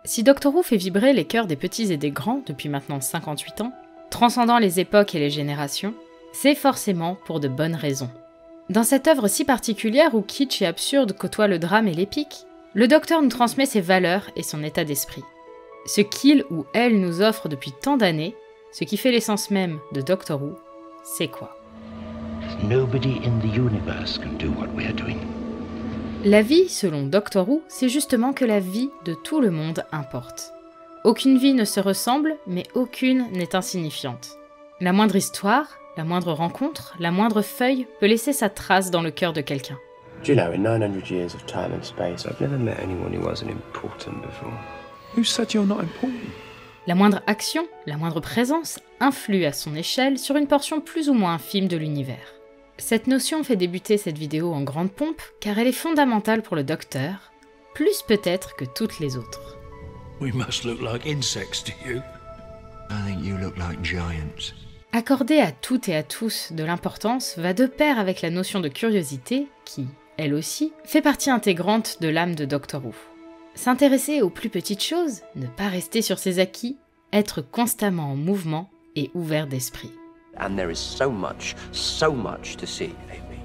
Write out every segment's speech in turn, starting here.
Si Doctor Who fait vibrer les cœurs des petits et des grands depuis maintenant 58 ans, transcendant les époques et les générations, c'est forcément pour de bonnes raisons. Dans cette œuvre si particulière où kitsch et absurde côtoient le drame et l'épique, le Docteur nous transmet ses valeurs et son état d'esprit. Ce qu'il ou elle nous offre depuis tant d'années, ce qui fait l'essence même de Doctor Who, c'est quoi? Nobody in the universe can do what we are doing. La vie, selon Doctor Who, c'est justement que la vie de tout le monde importe. Aucune vie ne se ressemble, mais aucune n'est insignifiante. La moindre histoire, la moindre rencontre, la moindre feuille peut laisser sa trace dans le cœur de quelqu'un. Do you know, in 900 years of time and space, I've never met anyone who wasn't important before. Who said you're not important? La moindre action, la moindre présence influe à son échelle sur une portion plus ou moins infime de l'univers. Cette notion fait débuter cette vidéo en grande pompe car elle est fondamentale pour le Docteur, plus peut-être que toutes les autres. We must look like insects to you. I think you look like giants. Accorder à toutes et à tous de l'importance va de pair avec la notion de curiosité qui, elle aussi, fait partie intégrante de l'âme de Doctor Who. S'intéresser aux plus petites choses, ne pas rester sur ses acquis, être constamment en mouvement et ouvert d'esprit. And there is so much to see, Amy.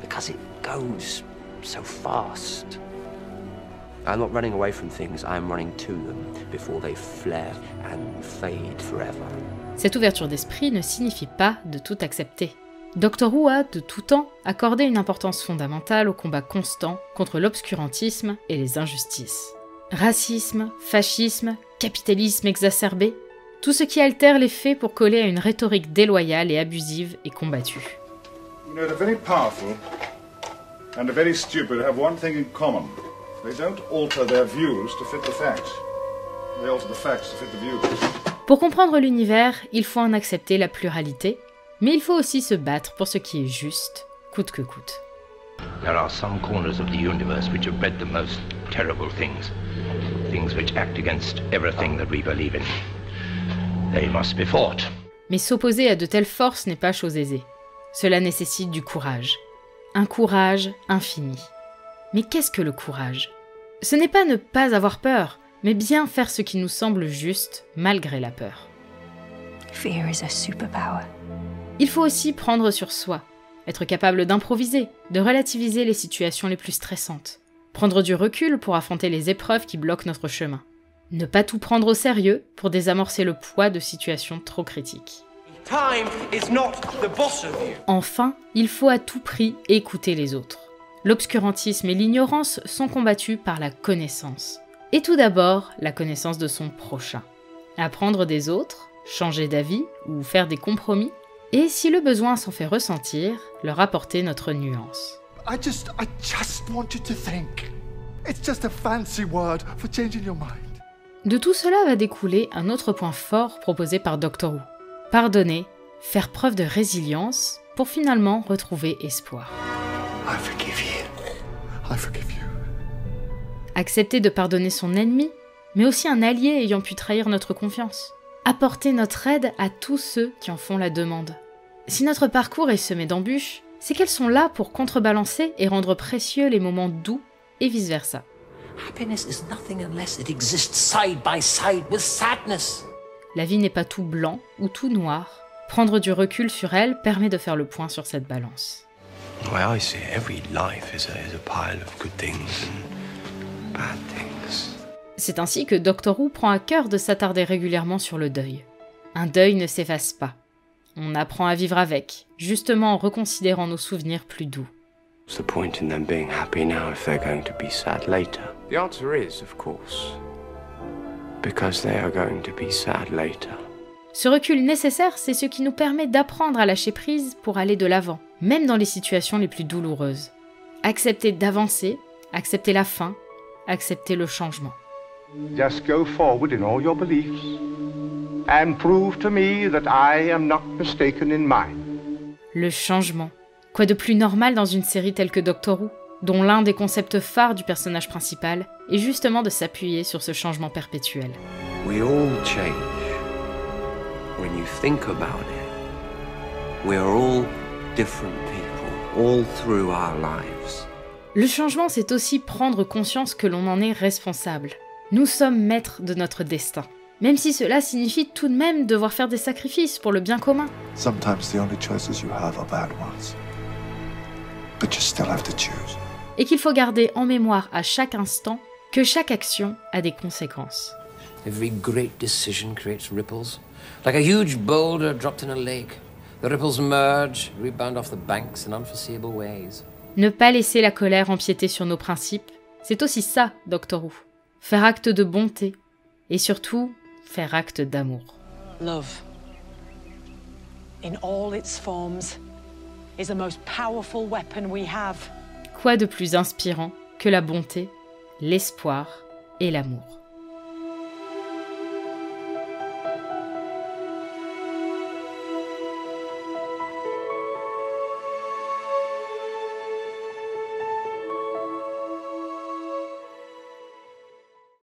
Because it goes so fast. I'm not running away from things, I'm running to them before they flare and fade forever. Cette ouverture d'esprit ne signifie pas de tout accepter. Doctor Who a, de tout temps, accordé une importance fondamentale au combat constant contre l'obscurantisme et les injustices. Racisme, fascisme, capitalisme exacerbé, tout ce qui altère les faits pour coller à une rhétorique déloyale et abusive est combattu. You know, the very powerful and the very stupid have one thing in common. They don't alter their views to fit the facts. They alter the facts to fit the views. Pour comprendre l'univers, il faut en accepter la pluralité, mais il faut aussi se battre pour ce qui est juste, coûte que coûte. There are some corners of the universe which have bred the most terrible things. Things which act against everything that we believe in. They must be fought. Mais s'opposer à de telles forces n'est pas chose aisée. Cela nécessite du courage. Un courage infini. Mais qu'est-ce que le courage? Ce n'est pas ne pas avoir peur, mais bien faire ce qui nous semble juste, malgré la peur. Fear is a superpower. Il faut aussi prendre sur soi, être capable d'improviser, de relativiser les situations les plus stressantes, prendre du recul pour affronter les épreuves qui bloquent notre chemin, ne pas tout prendre au sérieux pour désamorcer le poids de situations trop critiques. Time is not the boss of you. Enfin, il faut à tout prix écouter les autres. L'obscurantisme et l'ignorance sont combattus par la connaissance. Et tout d'abord, la connaissance de son prochain. Apprendre des autres, changer d'avis ou faire des compromis, et si le besoin s'en fait ressentir, leur apporter notre nuance. I just want you to think. It's just a fancy word for changing your mind. De tout cela va découler un autre point fort proposé par Doctor Who. Pardonner, faire preuve de résilience pour finalement retrouver espoir. I forgive you. I forgive you. Accepter de pardonner son ennemi, mais aussi un allié ayant pu trahir notre confiance. Apporter notre aide à tous ceux qui en font la demande. Si notre parcours est semé d'embûches, c'est qu'elles sont là pour contrebalancer et rendre précieux les moments doux et vice-versa. Happiness is nothing unless it exists side by side with sadness. La vie n'est pas tout blanc ou tout noir. Prendre du recul sur elle permet de faire le point sur cette balance. The way I see it, every life is a pile of good things and bad things. C'est ainsi que Doctor Who prend à cœur de s'attarder régulièrement sur le deuil. Un deuil ne s'efface pas. On apprend à vivre avec, justement en reconsidérant nos souvenirs plus doux. What's the point in them being happy now if they're going to be sad later? The answer is, of course, because they are going to be sad later. Ce recul nécessaire, c'est ce qui nous permet d'apprendre à lâcher prise pour aller de l'avant, même dans les situations les plus douloureuses. Accepter d'avancer, accepter la fin, accepter le changement. Just go forward in all your beliefs and prove to me that I am not mistaken in mine. Le changement. Quoi de plus normal dans une série telle que Doctor Who, dont l'un des concepts phares du personnage principal est justement de s'appuyer sur ce changement perpétuel. We all change. When you think about it, we are all different people, all through our lives. Le changement, c'est aussi prendre conscience que l'on en est responsable. Nous sommes maîtres de notre destin, même si cela signifie tout de même devoir faire des sacrifices pour le bien commun. Sometimes the only choices you have are bad ones. But you still have to choose. Et qu'il faut garder en mémoire à chaque instant que chaque action a des conséquences. Every great decision creates ripples, like a huge boulder dropped in a lake. The ripples merge, rebound off the banks in unforeseeable ways. Ne pas laisser la colère empiéter sur nos principes, c'est aussi ça, Doctor Who. Faire acte de bonté, et surtout, faire acte d'amour. Love, in all its forms, is the most powerful weapon we have. Quoi de plus inspirant que la bonté, l'espoir et l'amour?